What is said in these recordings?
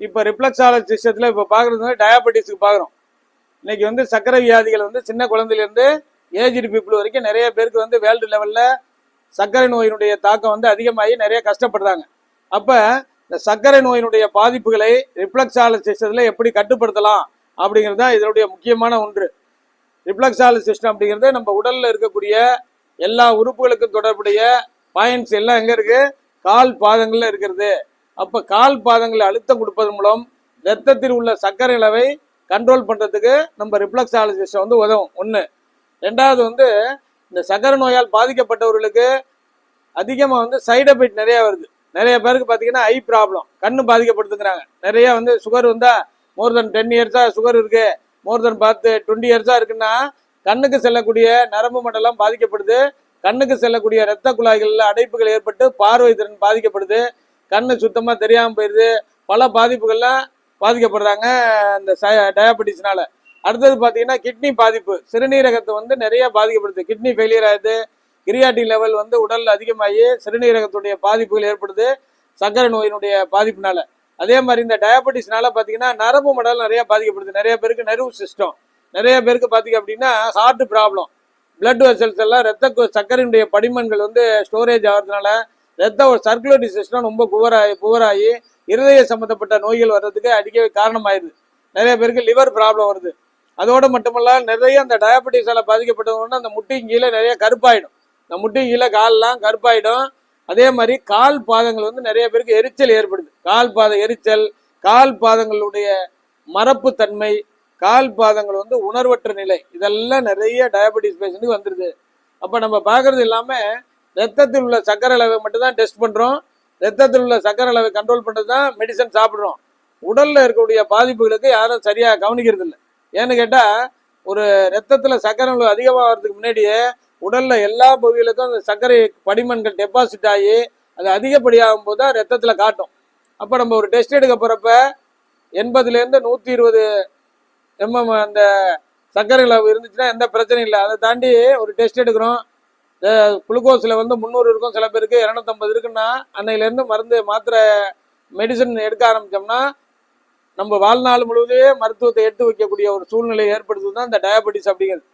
இப்போ ரிஃப்ளெக்ஸாலஜி சிஸ்டத்தில் இப்போ பார்க்குறது வந்து டயாபெட்டிஸ்க்கு பார்க்குறோம். இன்னைக்கு வந்து சர்க்கரை வியாதிகள் வந்து சின்ன குழந்தையிலேருந்து ஏஜ்டு பீப்புள் வரைக்கும் நிறைய பேருக்கு வந்து வேர்ல்டு லெவலில் சர்க்கரை நோயினுடைய தாக்கம் வந்து அதிகமாகி நிறைய கஷ்டப்படுறாங்க. அப்போ இந்த சர்க்கரை நோயினுடைய பாதிப்புகளை ரிஃப்ளெக்ஸாலஜி சிஸ்டத்தில் எப்படி கட்டுப்படுத்தலாம் அப்படிங்கிறது தான் இதனுடைய முக்கியமான ஒன்று. ரிஃப்ளெக்ஸாலஜி சிஸ்டம் அப்படிங்கிறது நம்ம உடலில் இருக்கக்கூடிய எல்லா உறுப்புகளுக்கும் தொடர்புடைய பாயிண்ட்ஸ் எல்லாம் எங்கே இருக்குது? கால் பாதங்களில் இருக்கிறது. அப்போ கால் பாதங்களில் அழுத்தம் கொடுப்பதன் மூலம் ரத்தத்தில் உள்ள சர்க்கரை அளவை கண்ட்ரோல் பண்ணுறதுக்கு நம்ம ரிஃப்ளெக்ஸாலஜி சிஸ்டம் வந்து உதவும். ஒன்று. ரெண்டாவது வந்து இந்த சர்க்கரை நோயால் பாதிக்கப்பட்டவர்களுக்கு அதிகமாக வந்து சைடு எஃபெக்ட் நிறையா வருது. நிறைய பேருக்கு பார்த்தீங்கன்னா ஐ ப்ராப்ளம், கண்ணு பாதிக்கப்படுதுங்கிறாங்க. நிறைய வந்து சுகர் வந்தால் மோர் தென் 10 இயர்ஸாக சுகர் இருக்குது, மோர் தென் 20 இயர்ஸாக இருக்குன்னா கண்ணுக்கு செல்லக்கூடிய நரம்பு மண்டலம் பாதிக்கப்படுது. கண்ணுக்கு செல்லக்கூடிய இரத்த குழாய்களில் அடைப்புகள் ஏற்பட்டு பார்வை திறன் பாதிக்கப்படுது. கண்ணு சுத்தமாக தெரியாமல் போயிடுது. பல பாதிப்புகள்லாம் பாதிக்கப்படுறாங்க இந்த டயாபெட்டிஸ்னால. அடுத்தது பார்த்தீங்கன்னா கிட்னி பாதிப்பு, சிறுநீரகத்தை வந்து நிறைய பாதிக்கப்படுது. கிட்னி ஃபெயிலியர் ஆகுது. கிரியாட்டின் லெவல் வந்து உடல் அதிகமாகி சிறுநீரகத்துடைய பாதிப்புகள் ஏற்படுது சர்க்கரை நோயினுடைய பாதிப்புனால. அதே மாதிரி இந்த டயாபெட்டிஸ்னால பார்த்தீங்கன்னா நரம்பு மண்டலம் நிறைய பாதிக்கப்படுது. நிறைய பேருக்கு நர்வ் சிஸ்டம், நிறைய பேருக்கு பார்த்தீங்க அப்படின்னா ஹார்ட் ப்ராப்ளம், பிளட் வெசல்ஸ் எல்லாம் ரத்த சர்க்கரையினுடைய படிமன்கள் வந்து ஸ்டோரேஜ் ஆகிறதுனால ரத்த சர்க்குலேட்டரி சிஸ்டம் ரொம்ப புவராகி இருதய சம்மந்தப்பட்ட நோய்கள் வர்றதுக்கு அடிக்கடி காரணமாயிருது. நிறைய பேருக்கு லிவர் ப்ராப்ளம் வருது. அதோடு மட்டுமல்ல நிறைய அந்த டயாபெட்டிஸால் பாதிக்கப்பட்டவங்கன்னா அந்த முட்டியும் கீழே நிறைய கருப்பாயிடும். இந்த முட்டியும் கீழே கால்லாம் கருப்பாயிடும். அதே மாதிரி கால் பாதங்கள் வந்து நிறைய பேருக்கு எரிச்சல் ஏற்படுது. கால் பாத எரிச்சல், கால் பாதங்களுடைய மரப்பு தன்மை, கால் பாதங்கள் வந்து உணர்வற்ற நிலை, இதெல்லாம் நிறைய டயாபெட்டிஸ் பேஷண்ட்டுக்கு வந்துடுது. அப்போ நம்ம பார்க்கறது இல்லாமல் ரத்தத்தில் உள்ள சர்க்கரை அளவை மட்டும்தான் டெஸ்ட் பண்ணுறோம். ரத்தத்தில் உள்ள சர்க்கரை அளவை கண்ட்ரோல் பண்ணுறது தான் மெடிசன் சாப்பிட்றோம். உடலில் இருக்கக்கூடிய பாதிப்புகளுக்கு யாரும் சரியாக கவனிக்கிறது இல்லை. ஏன்னு கேட்டால் ஒரு ரத்தத்தில் சர்க்கரை அளவு அதிகமாகிறதுக்கு முன்னாடியே உடலில் எல்லா பகுதிகளுக்கும் அந்த சர்க்கரை படிமன்கள் டெபாசிட் ஆகி அது அதிகப்படியாகும் போது தான் ரத்தத்தில் காட்டும். அப்போ நம்ம ஒரு டெஸ்ட் எடுக்க போகிறப்ப 80லேருந்து 120 mm அந்த சர்க்கரை அளவு இருந்துச்சுன்னா எந்த பிரச்சனையும் இல்லை. அதை தாண்டி ஒரு டெஸ்ட் எடுக்கிறோம், குளுக்கோஸில் வந்து 300 இருக்கும், சில பேருக்கு 250 இருக்குன்னா அன்னையிலேருந்து மருந்து மாத்திரை மெடிசன் எடுக்க ஆரம்பித்தோம்னா நம்ம வாழ்நாள் முழுவதே மருத்துவத்தை எடுத்து வைக்கக்கூடிய ஒரு சூழ்நிலை ஏற்படுத்துவது தான் இந்த டயாபெட்டிஸ் அப்படிங்கிறது.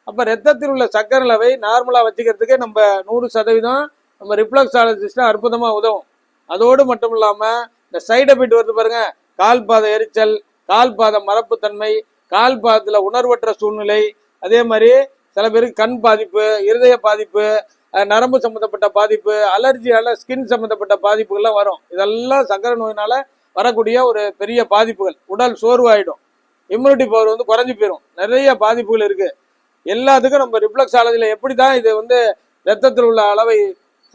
அப்போ ரத்தத்தில் உள்ள சர்க்கரை அளவை நார்மலாக வச்சுக்கிறதுக்கு நம்ம 100% நம்ம ரிஃப்ளெக்ஸாலஜிஸ்ட் அற்புதமாக உதவும். அதோடு மட்டும் இல்லாமல் இந்த சைடு எஃபெக்ட் வருது பாருங்க, கால் பாத எரிச்சல், கால் பாத மரப்புத்தன்மை, கால் பாதத்தில் உணர்வற்ற சூழ்நிலை, அதே மாதிரி சில பேருக்கு கண் பாதிப்பு, இருதய பாதிப்பு, நரம்பு சம்மந்தப்பட்ட பாதிப்பு, அலர்ஜியால் ஸ்கின் சம்மந்தப்பட்ட பாதிப்புகள்லாம் வரும். இதெல்லாம் சர்க்கரை நோயினால் வரக்கூடிய ஒரு பெரிய பாதிப்புகள். உடல் சோர்வாயிடும், இம்யூனிட்டி பவர் வந்து குறைஞ்சி போயிடும். நிறைய பாதிப்புகள் இருக்குது. எல்லாத்துக்கும் நம்ம ரிஃப்ளெக்ஸாலஜியில் எப்படி தான் இது வந்து ரத்தத்தில் உள்ள அளவை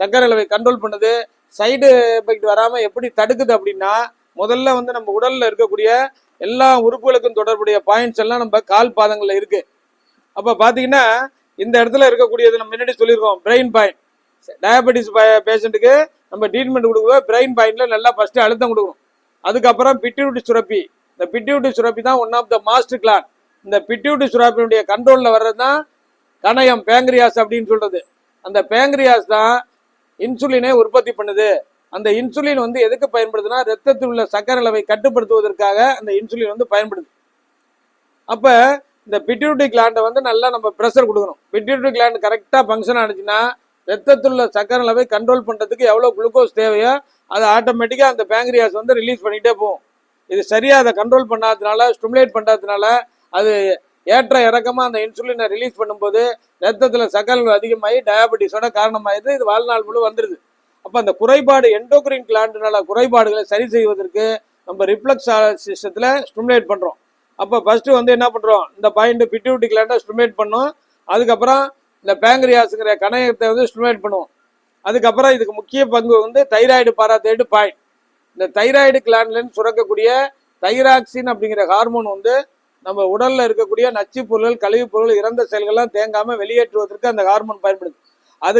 சர்க்கரை அளவை கண்ட்ரோல் பண்ணுது, சைடு எஃபெக்ட் வராமல் எப்படி தடுக்குது அப்படின்னா முதல்ல வந்து நம்ம உடலில் இருக்கக்கூடிய எல்லா உறுப்புகளுக்கும் தொடர்புடைய பாயிண்ட்ஸ் எல்லாம் நம்ம கால் பாதங்களில் இருக்குது. அப்போ பார்த்தீங்கன்னா இந்த இடத்துல இருக்கக்கூடியது நம்ம முன்னாடி சொல்லியிருக்கோம் பிரெயின் பாயிண்ட். டயாபெட்டிஸ் பேஷண்ட்டுக்கு நம்ம ட்ரீட்மெண்ட் கொடுக்கும்போது பிரெயின் பாயிண்டில் நல்லா ஃபஸ்ட்டு அழுத்தம் கொடுக்கணும். அதுக்கப்புறம் பிட்யூட்டரி சுரப்பி, இந்த பிட்யூட்டரி சுரப்பி தான் one of the master gland. இந்த பிட்யூட்டரி சுரப்பினுடைய கண்ட்ரோலில் வர்றது தான் கணையம், பேங்க்ரியாஸ் அப்படின்னு சொல்கிறது. அந்த பேங்க்ரியாஸ் தான் இன்சுலினை உற்பத்தி பண்ணுது. அந்த இன்சுலின் வந்து எதுக்கு பயன்படுதுன்னா ரத்தத்தில் உள்ள சர்க்கரை அளவை கட்டுப்படுத்துவதற்காக அந்த இன்சுலின் வந்து பயன்படுது. அப்போ இந்த பிட்யூட்டரி கிளாண்டை வந்து நல்லா நம்ம ப்ரெஷர் கொடுக்கணும். பிட்யூட்டரி கிளாண்ட் கரெக்டாக ஃபங்க்ஷன் ஆனிச்சுன்னா ரத்தத்தில் உள்ள சர்க்கரை அளவை கண்ட்ரோல் பண்ணுறதுக்கு எவ்வளோ குளுக்கோஸ் தேவையோ அதை ஆட்டோமேட்டிக்காக அந்த பேங்க்ரியாஸ் வந்து ரிலீஸ் பண்ணிகிட்டே போகும். இது சரியாக அதை கண்ட்ரோல் பண்ணாததுனால, ஸ்டிமுலேட் பண்ணுறதுனால அது ஏற்ற இறக்கமாக அந்த இன்சுலினை ரிலீஸ் பண்ணும்போது ரத்தத்தில் சர்க்கரை அளவு அதிகமாகி டயாபெட்டிஸோட காரணமாகிடுது. இது வாழ்நாள் முழு வந்துடுது. அப்போ அந்த குறைபாடு எண்டோக்ரைன் கிளாண்டுனால குறைபாடுகளை சரி செய்வதற்கு நம்ம ரிஃப்ளெக்ஸாலஜி சிஸ்டத்தில் ஸ்டிமுலேட் பண்ணுறோம். அப்போ ஃபஸ்ட்டு வந்து என்ன பண்ணுறோம், இந்த பாயிண்ட் பிட்யூட்டரி கிளாண்டை ஸ்டிமுலேட் பண்ணோம். அதுக்கப்புறம் இந்த பேங்க்ரியாஸுங்கிற கணையத்தை வந்து ஸ்டிமுலேட் பண்ணுவோம். அதுக்கப்புறம் இதுக்கு முக்கிய பங்கு வந்து தைராய்டு பாராதைடு பாயிண்ட். இந்த தைராய்டு கிளாண்ட்லேருந்து சுரக்கக்கூடிய தைராக்சின் அப்படிங்கிற ஹார்மோன் வந்து நம்ம உடலில் இருக்கக்கூடிய நச்சு பொருள்கள், கழிவுப் பொருள், இறந்த செல்கள்லாம் தேங்காமல் வெளியேற்றுவதற்கு அந்த ஹார்மோன் பயன்படுது. அது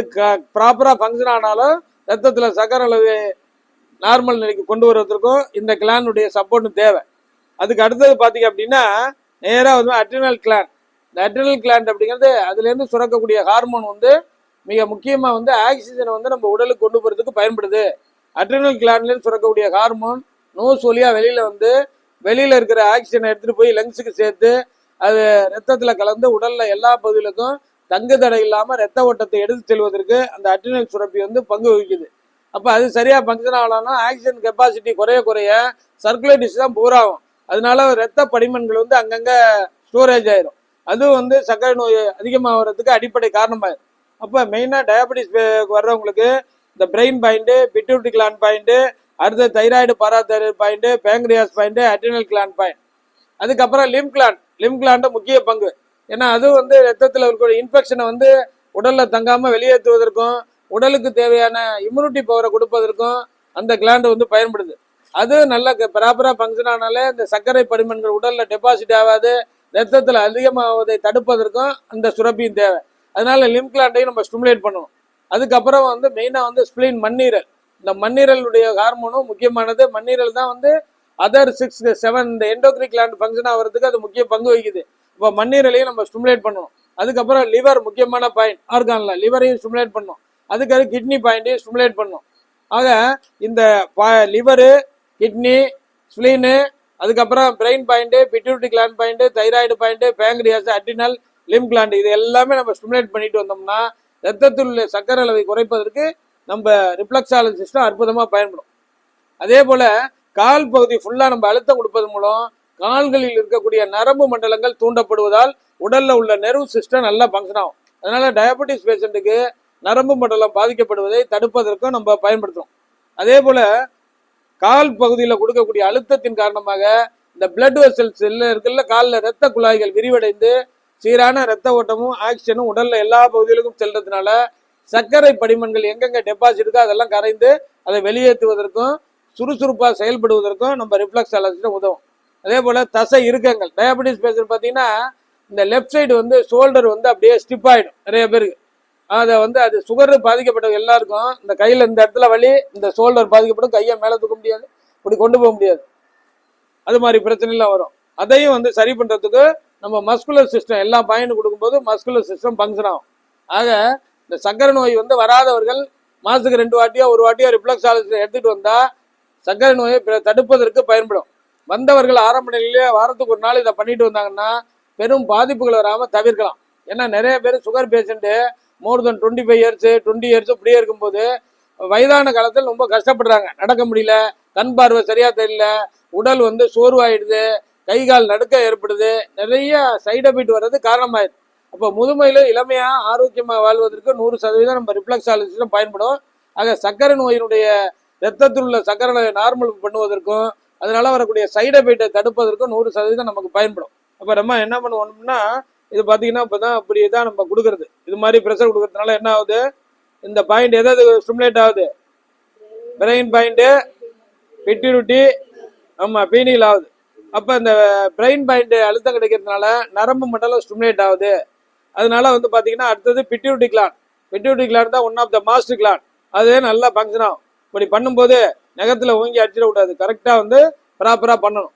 ப்ராப்பராக ஃபங்க்ஷன் ஆனாலும் ரத்தத்தில் சர்க்கரை அளவு நார்மல் நிலைக்கு கொண்டு வருவதற்கும் இந்த கிளானுடைய சப்போர்ட்டும் தேவை. அதுக்கு அடுத்தது பார்த்தீங்க அப்படின்னா நேராக வந்து அட்ரினல் கிளாண்ட். இந்த அட்ரினல் கிளாண்ட் அப்படிங்கிறது அதுலேருந்து சுரக்கக்கூடிய ஹார்மோன் வந்து மிக முக்கியமாக வந்து ஆக்சிஜனை வந்து நம்ம உடலுக்கு கொண்டு போகிறதுக்கு பயன்படுது. அட்ரினல் கிளாண்ட்லேருந்து சுரக்கக்கூடிய ஹார்மோன் நோஸ் வழியா வெளியில வந்து வெளியில இருக்கிற ஆக்சிஜனை எடுத்துட்டு போய் லங்ஸுக்கு சேர்த்து அது ரத்தத்துல கலந்து உடல்ல எல்லா பகுதிகளுக்கும் தங்கு தடை இல்லாம ரத்த ஓட்டத்தை எடுத்து செல்வதற்கு அந்த அட்ரினல் சுரப்பி வந்து பங்கு வகிக்குது. அப்ப அது சரியா ஃபங்க்ஷன் ஆகலாம்னா ஆக்சிஜன் கெப்பாசிட்டி குறைய குறைய சர்க்குலேட்டிஸ் தான் பூராகும். அதனால ரத்த படிமன்கள் வந்து அங்கங்க ஸ்டோரேஜ் ஆயிரும். அதுவும் வந்து சர்க்கரை நோய் அதிகமாகிறதுக்கு அடிப்படை காரணமாயிரும். அப்ப மெயினா டயபெட்டிஸ் வர்றவங்களுக்கு இந்த brain point, pituitary gland point, அடுத்த thyroid parathyroid point, pancreas point, adrenal gland point, அதுக்கப்புறம் லிம் கிளாண்ட் முக்கிய பங்கு. ஏன்னா அது வந்து ரத்தத்தில் இருக்கக்கூடிய இன்ஃபெக்ஷனை வந்து உடல்ல தங்காம வெளியேற்றுவதற்கும் உடலுக்கு தேவையான இம்யூனிட்டி பவரை கொடுப்பதற்கும் அந்த கிளாண்ட் வந்து பயன்படுது. அது நல்ல ப்ராப்பரா ஃபங்க்ஷன் ஆனாலே இந்த சர்க்கரை படிமன்கள் உடல்ல டெபாசிட் ஆகாது, ரத்தத்தில் அதிகமாவதை தடுப்பதற்கும் அந்த சுரப்பியும் தேவை. அதனால லிம் கிளாண்டையும் நம்ம ஸ்டிமுலேட் பண்ணணும். அதுக்கப்புறம் வந்து மெயினா வந்து ஸ்பிளின், மண்ணீரல். இந்த மண்ணீரலுடைய ஹார்மோனும் முக்கியமானது. மண்ணீரல் தான் வந்து அதர் 6, 7 இந்த எண்டோக்ரின் கிளாண்ட் ஃபங்க்ஷன் ஆகிறதுக்கு அது முக்கிய பங்கு வகிக்குது. இப்போ மண்ணீரலையும் நம்ம ஸ்டிமுலேட் பண்ணணும். அதுக்கப்புறம் லிவர் முக்கியமான பாயிண்ட், ஆர்கான்ல லிவரையும் ஸ்டிமுலேட் பண்ணணும். அதுக்கு கிட்னி பாயிண்டையும் ஸ்டிமுலேட் பண்ணணும். ஆக இந்த லிவரு, கிட்னி, ஸ்பிளீனு, அதுக்கப்புறம் brain point, pituitary gland point, thyroid point, pancreas, adrenal, lymph gland, இது எல்லாமே நம்ம ஸ்டிமுலேட் பண்ணிட்டு வந்தோம்னா ரத்தத்தில் உள்ள சர்க்கரை அளவை குறைப்பதற்கு நம்ம ரிஃப்ளெக்ஸாலஜி சிஸ்டம் அற்புதமா பயன்படும். அதே போல கால் பகுதி ஃபுல்லா நம்ம அழுத்தம் கொடுப்பது மூலம் கால்களில் இருக்கக்கூடிய நரம்பு மண்டலங்கள் தூண்டப்படுவதால் உடல்ல உள்ள நெர்வ் சிஸ்டம் நல்லா ஃபங்க்ஷன் ஆகும். அதனால டயபெட்டிஸ் பேஷண்ட்டுக்கு நரம்பு மண்டலம் பாதிக்கப்படுவதை தடுப்பதற்கும் நம்ம பயன்படுத்துறோம். அதே போல கால் பகுதியில் கொடுக்கக்கூடிய அழுத்தத்தின் காரணமாக இந்த பிளட் வெசல்ஸ் இருக்குல்ல, காலில் ரத்த குழாய்கள் விரிவடைந்து சீரான ரத்த ஓட்டமும் ஆக்சிஜனும் உடல்ல எல்லா பகுதிகளுக்கும் செல்றதுனால சர்க்கரை படிமன்கள் எங்கெங்க டெபாசிட் இருக்கோ அதெல்லாம் கரைந்து அதை வெளியேற்றுவதற்கும் சுறுசுறுப்பாக செயல்படுவதற்கும் நம்ம ரிஃப்ளெக்ஸாலஜி உதவும். அதே போல தசை இறுக்கங்கள், டயபெட்டிஸ் பேஷண்ட் பார்த்தீங்கன்னா இந்த லெஃப்ட் சைடு வந்து ஷோல்டர் வந்து அப்படியே ஸ்டிப் ஆயிடும் நிறைய பேருக்கு. அதை வந்து அது சுகர் பாதிக்கப்பட்ட எல்லாருக்கும் இந்த கையில இந்த இடத்துல வலி, இந்த ஷோல்டர் பாதிக்கப்படும், கையை மேலே தூக்க முடியாது, இப்படி கொண்டு போக முடியாது, அது மாதிரி பிரச்சனைலாம் வரும். அதையும் வந்து சரி பண்றதுக்கு நம்ம மஸ்குலர் சிஸ்டம் எல்லா பாயிண்ட் கொடுக்கும்போது மஸ்குலர் சிஸ்டம் ஃபங்க்ஷன் ஆகும். ஆக இந்த சர்க்கரை நோய் வந்து வராதவர்கள் மாசத்துக்கு 2 வாட்டியோ 1 வாட்டியோ ரிஃப்ளெக்ஸாலஜி எடுத்துட்டு வந்தா சர்க்கரை நோயை தடுப்பதற்கு பயன்படும். வந்தவர்கள் ஆரம்ப நிலையிலேயே வாரத்துக்கு 1 நாள் இதை பண்ணிட்டு வந்தாங்கன்னா பெரும் பாதிப்புகள் வராமல் தவிர்க்கலாம். ஏன்னா நிறைய பேர் சுகர் பேஷண்ட்டு மோர் தென் 25 இயர்ஸ் 20 இயர்ஸ் இப்படியே இருக்கும்போது வயதான காலத்தில் ரொம்ப கஷ்டப்படுறாங்க. நடக்க முடியல, கண் பார்வை சரியா தெரியல, உடல் வந்து சோர்வாயிடுது, கை கால் நடுக்க ஏற்படுது, நிறைய சைடு எஃபெக்ட் வர்றது காரணமாயிடுது. அப்போ முதுமையில இளமையா ஆரோக்கியமா வாழ்வதற்கு 100% நம்ம ரிஃப்ளெக்ஸாலஜிஸ்டும் பயன்படும். ஆக சர்க்கரை நோயினுடைய ரத்தத்தில் உள்ள சர்க்கரை நார்மல் பண்ணுவதற்கும் அதனால வரக்கூடிய சைடு எஃபெக்டை தடுப்பதற்கும் 100% நமக்கு பயன்படும். அப்போ நம்ம என்ன பண்ணுவோம்னா இது பார்த்தீங்கன்னா இப்போதான் அப்படி தான் நம்ம கொடுக்கறது. இது மாதிரி ப்ரெஷர் கொடுக்கறதுனால என்ன ஆகுது, இந்த பாயிண்ட் எதாவது ஸ்டிமுலேட் ஆகுது, பிரெயின் பாயிண்ட்டு, பிட்யூட்டரி, ஆமாம் பீனியல் ஆகுது. அப்போ இந்த பிரெயின் பாயிண்ட் அழுத்தம் கிடைக்கிறதுனால நரம்பு மண்டலம் ஸ்டிமுலேட் ஆகுது. அதனால வந்து பார்த்தீங்கன்னா அடுத்தது பிட்யூட்டரி கிளாண்ட் தான் one of the master gland. அது நல்லா ஃபங்க்ஷன் ஆகும். இப்படி பண்ணும்போது நகத்தில் ஓங்கி அடிச்சிடக்கூடாது, கரெக்டாக வந்து ப்ராப்பராக பண்ணணும்.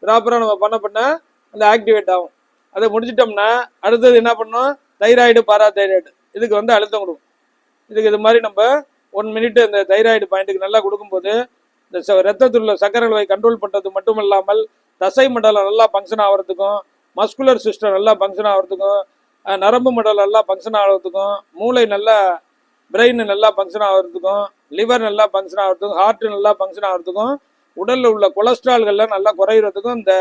ப்ராப்பராக நம்ம பண்ண அந்த ஆக்டிவேட் ஆகும். அதை முடிச்சிட்டோம்னா அடுத்தது என்ன பண்ணணும், தைராய்டு பாராதைராய்டு, இதுக்கு வந்து அழுத்தம் கொடுக்கும். இதுக்கு இது மாதிரி நம்ம 1 மினிட் இந்த தைராய்டு பாயிண்ட்டுக்கு நல்லா கொடுக்கும்போது இந்த ரத்தத்தில் உள்ள சர்க்கரை அளவை கண்ட்ரோல் பண்ணுறது மட்டும் இல்லாமல் தசை மண்டலம் நல்லா ஃபங்க்ஷன் ஆகிறதுக்கும், மஸ்குலர் சிஸ்டம் நல்லா ஃபங்க்ஷன் ஆகிறதுக்கும், நரம்பு மண்டலம் நல்லா ஃபங்க்ஷன் ஆகிறதுக்கும், மூளை நல்லா பிரெயின் நல்லா ஃபங்க்ஷன் ஆகிறதுக்கும், லிவர் நல்லா ஃபங்க்ஷன் ஆகிறதுக்கும், ஹார்ட் நல்லா ஃபங்க்ஷன் ஆகிறதுக்கும், உடலில் உள்ள கொலஸ்ட்ரால்கள்லாம் நல்லா குறையிறதுக்கும் இந்த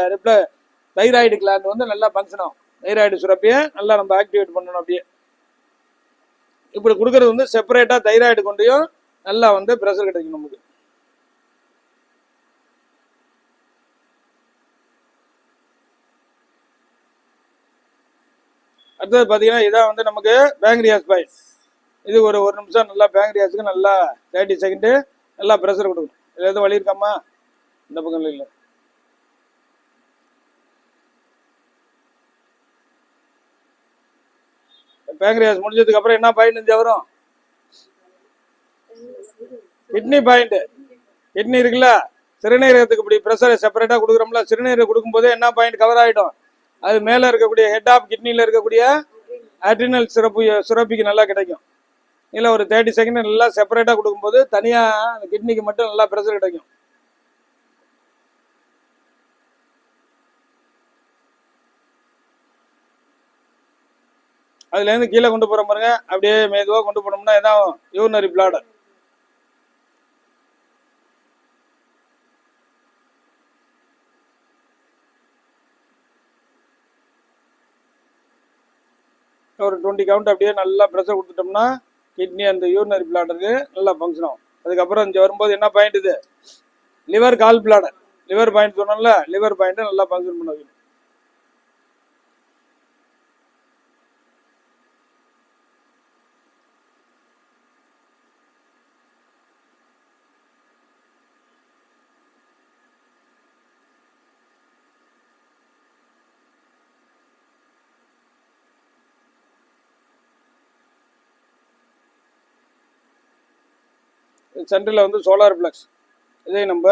தைராய்டு கிளாண்ட் வந்து நல்லா ஃபங்க்ஷன் ஆகும். தைராய்டு சுரப்பியை நல்லா நம்ம ஆக்டிவேட் பண்ணணும். அப்படியே இப்படி கொடுக்கறது வந்து செப்பரேட்டாக தைராய்டு கொண்டையும் நல்லா வந்து ப்ரெஷர் கிடைக்கும் நமக்கு. அடுத்தது பார்த்தீங்கன்னா இதான் வந்து நமக்கு பேங்க்ரியாஸ் பாயிண்ட். இது ஒரு நிமிஷம் நல்லா பேங்க்ரியாஸுக்கு நல்லா 30 செகண்டு நல்லா ப்ரெஷர் கொடுக்கணும். இதில் எதுவும் வலி இருக்காமா, இந்த பக்கம் இல்லை. பேங்க்ரியாஸ் முடிஞ்சதுக்கு அப்புறம் என்ன பாயிண்ட் வரும், கிட்னி பாயிண்ட். கிட்னி இருக்குல்ல, சிறுநீரகத்துக்கு இப்படி ப்ரெஷரை செப்பரேட்டாக கொடுக்குறோம்ல, சிறுநீரகம் கொடுக்கும்போது என்ன பாயிண்ட் கவர் ஆகிடும், அது மேலே இருக்கக்கூடிய ஹெட் ஆஃப் கிட்னியில் இருக்கக்கூடிய அட்ரினல் சுரப்பிக்கு நல்லா கிடைக்கும். இல்லை ஒரு 30 செகண்ட் நல்லா செப்பரேட்டாக கொடுக்கும்போது தனியாக கிட்னிக்கு மட்டும் நல்லா ப்ரெஷர் கிடைக்கும். அதுலேருந்து கீழே கொண்டு போகிற பாருங்க, அப்படியே மெதுவாக கொண்டு போனோம்னா என்ன ஆகும்? Urinary bladder. ஒரு 20 கவுண்ட் அப்படியே நல்லா ப்ரெஷர் கொடுத்துட்டோம்னா கிட்னி அந்த யூரினரி பிளாடருக்கு நல்லா ஃபங்க்ஷன் ஆகும். அதுக்கப்புறம் இங்கே வரும்போது என்ன பாயிண்ட் இது? Liver gall bladder. Liver point சொன்னோம்ல, லிவர் பாயிண்ட் நல்லா ஃபங்க்ஷன் பண்ண வைக்கணும். சென்டரில் வந்து சோலார் பிளக்ஸ், இதை நம்ம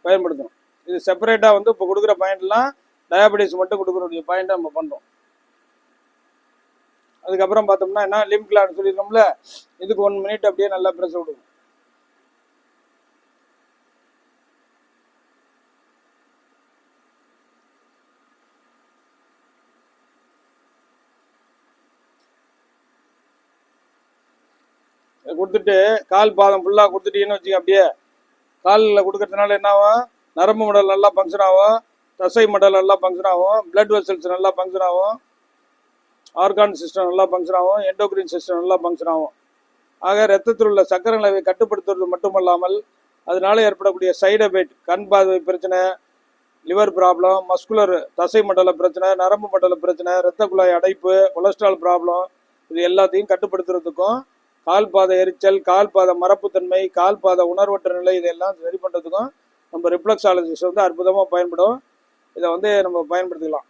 பயன்படுத்தணும். இது செப்பரேட்டாக வந்து இப்போ கொடுக்குற பாயிண்ட்லாம் டயாபெட்டிஸ் மட்டும் கொடுக்குறக்கூடிய பாயிண்ட்டை நம்ம பண்ணுறோம். அதுக்கப்புறம் பார்த்தோம்னா என்ன, லிம் கிளாண்ட் சொல்லியிருக்கோம்ல, இதுக்கு 1 மினிட் அப்படியே நல்லா ப்ரெஷர் கொடுக்கும். கொடுத்துட்டு கால் பாதம் ஃபுல்லாக கொடுத்துட்டீங்கன்னு வச்சுக்க, அப்படியே காலில் கொடுக்கறதுனால என்ன ஆகும்? நரம்பு மண்டல் நல்லா ஃபங்க்ஷன் ஆகும், தசை மண்டல் நல்லா ஃபங்க்ஷன் ஆகும், பிளட் வெசல்ஸ் நல்லா ஃபங்க்ஷன் ஆகும், ஆர்கான் சிஸ்டம் நல்லா ஃபங்க்ஷன் ஆகும், எண்டோக்ரின் சிஸ்டம் நல்லா ஃபங்க்ஷன் ஆகும். ஆக ரத்தத்தில் உள்ள சர்க்கரை அளவை கட்டுப்படுத்துவது மட்டுமல்லாமல் அதனால ஏற்படக்கூடிய சைடு எஃபெக்ட், கண் பார்வை பிரச்சனை, லிவர் ப்ராப்ளம், மஸ்குலர் தசை மண்டல பிரச்சனை, நரம்பு மண்டல பிரச்சனை, இரத்த குழாய் அடைப்பு, கொலஸ்ட்ரால் ப்ராப்ளம், இது எல்லாத்தையும் கட்டுப்படுத்துறதுக்கும், கால் பாத எரிச்சல், கால் பாத மரப்புத்தன்மை, கால் பாத உணர்வற்ற நிலை, இதெல்லாம் சரி பண்ணுறதுக்கும் நம்ம ரிஃப்ளெக்ஸாலஜிஸ்ட் வந்து அற்புதமாக பயன்படும். இதை வந்து நம்ம பயன்படுத்திக்கலாம்.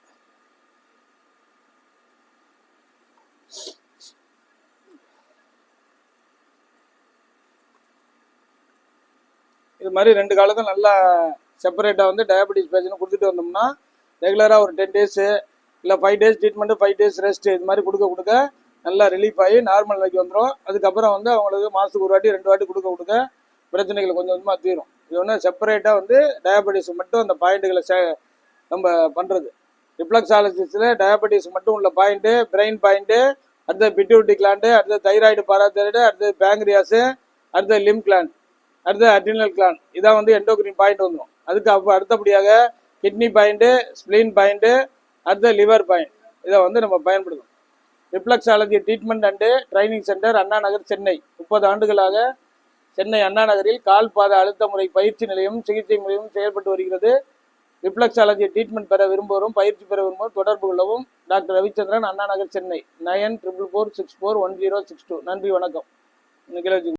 இது மாதிரி 2 காலத்தும் நல்லா செப்பரேட்டாக வந்து டயபெட்டிஸ் பேஷண்ட் கொடுத்துட்டு வந்தோம்னா ரெகுலராக ஒரு 10 டேஸு இல்லை 5 டேஸ் ட்ரீட்மெண்ட்டு, 5 டேஸ் ரெஸ்ட், இது மாதிரி கொடுக்க நல்லா ரிலீஃப் ஆகி நார்மல் நிலைக்கு வந்துடும். அதுக்கப்புறம் வந்து அவங்களுக்கு மாதத்துக்கு 1 வாட்டி 2 வாட்டி கொடுக்க பிரச்சனைகள் கொஞ்சம் கொஞ்சமாக தீரும். இது ஒன்று செப்பரேட்டாக வந்து டயபெட்டிஸ் மட்டும் அந்த பாயிண்ட்டுகளை நம்ம பண்ணுறது. ரிஃப்ளெக்ஸாலஜிஸ்டில் டயபெட்டிஸ் மட்டும் உள்ள பாயிண்ட்டு, பிரெயின் பாயிண்ட்டு, அடுத்த பிட்யூட்டரி கிளாண்டு, அடுத்த தைராய்டு பாராதைராய்டு, அடுத்த பேங்க்ரியாஸு, அடுத்த லிம் கிளாண்ட், அடுத்த அட்ரினல் கிளாண்ட், இதான் வந்து எண்டோக்ரின் பாயிண்ட் வந்துடும். அதுக்கு அடுத்தபடியாக கிட்னி பாயிண்ட்டு, ஸ்பிளீன் பாயிண்ட்டு, அடுத்த லிவர் பாயிண்ட், இதை வந்து நம்ம பயன்படுத்தணும். Reflexology treatment and training centre, Anna Nagar, Chennai. 30 ஆண்டுகளாக சென்னை அண்ணா நகரில் கால் பாத அழுத்த முறை பயிற்சி நிலையம், சிகிச்சை முறையும் செயல்பட்டு வருகிறது. ரிஃப்ளெக்ஸாலஜி ட்ரீட்மெண்ட் பெற விரும்புவோரும், பயிற்சி பெற விரும்புவோரும் தொடர்பு கொள்ளவும். டாக்டர் ரவிச்சந்திரன், அண்ணா நகர், சென்னை. 9444641062. நன்றி, வணக்கம்.